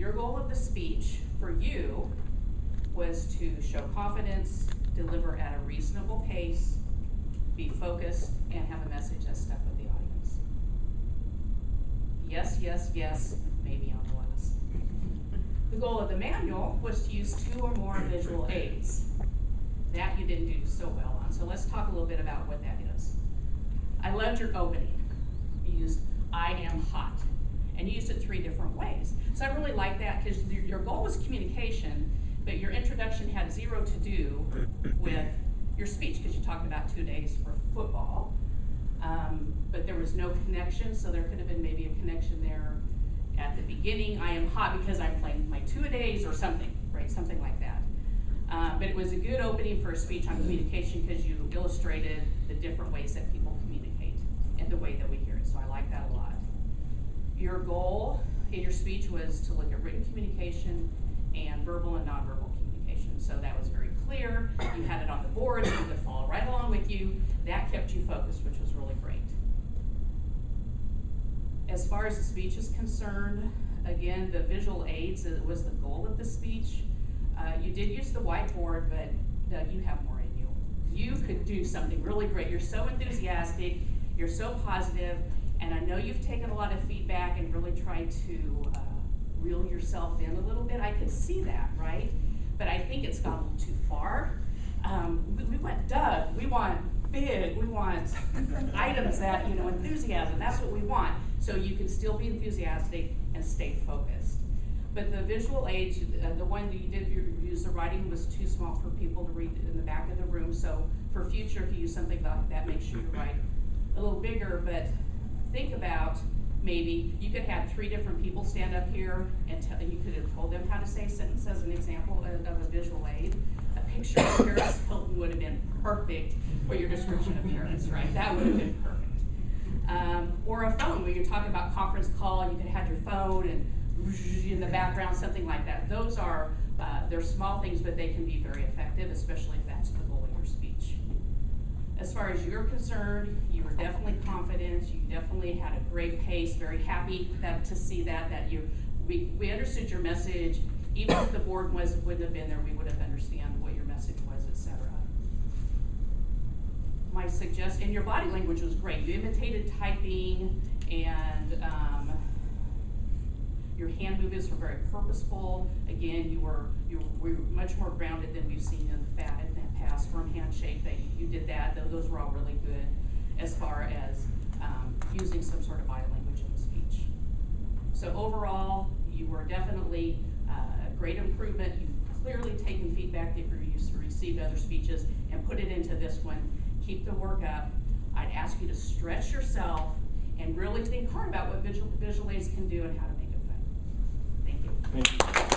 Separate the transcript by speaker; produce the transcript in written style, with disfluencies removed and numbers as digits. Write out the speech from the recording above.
Speaker 1: Your goal of the speech for you was to show confidence, deliver at a reasonable pace, be focused, and have a message that stuck with the audience. Yes, yes, yes, maybe on the last. The goal of the manual was to use 2 or more visual aids. That you didn't do so well on, so let's talk a little bit about what that is. I loved your opening. You used, I am hot, and you used it 3 different ways. So I really like that because your goal was communication, but your introduction had 0 to do with your speech because you talked about 2 days for football, but there was no connection, so there could have been maybe a connection there at the beginning. I am hot because I'm playing my 2-a-days or something, right? Something like that. But it was a good opening for a speech on communication because you illustrated the different ways that people communicate and the way that we hear it, so I like that a lot. Your goal in your speech was to look at written communication and verbal and nonverbal communication, so that was very clear. You had it on the board, so you could follow right along with you. That kept you focused, which was really great. As far as the speech is concerned, again, the visual aids was the goal of the speech. You did use the whiteboard, but Doug, you have more in you. You could do something really great. You're so enthusiastic, you're so positive, and I know you've taken a lot of feedback and really tried to reel yourself in a little bit. I could see that, right? But I think it's gone a little too far. We want Doug, we want big, we want items that, enthusiasm, that's what we want. So you can still be enthusiastic and stay focused. But the visual aids, the one that you did use, the writing was too small for people to read in the back of the room. So for future, if you use something like that, make sure you write a little bigger. But think about maybe you could have 3 different people stand up here and you could have told them how to say a sentence as an example of a visual aid. A picture of Paris Hilton would have been perfect for your description of Paris, right? That would have been perfect. Or a phone where you're talking about conference call, you could have your phone and in the background, something like that. Those are, they're small things, but they can be very effective, especially if that's the goal of your speech. As far as you're concerned, you were definitely confident, you definitely had a great pace, very happy to see that we understood your message. Even if the board wouldn't have been there, we would have understood what your message was, etc. My suggestion, your body language was great. You imitated typing, and your hand movements were very purposeful. Again, you were much more grounded than we've seen in the past. Firm handshake, that you did that. Those were all really good as far as using some sort of body language in the speech. So overall, you were definitely a great improvement. You've clearly taken feedback that you received other speeches and put it into this one. Keep the work up. I'd ask you to stretch yourself and really think hard about what visual aids can do and how to make it fun. Thank you.
Speaker 2: Thank you.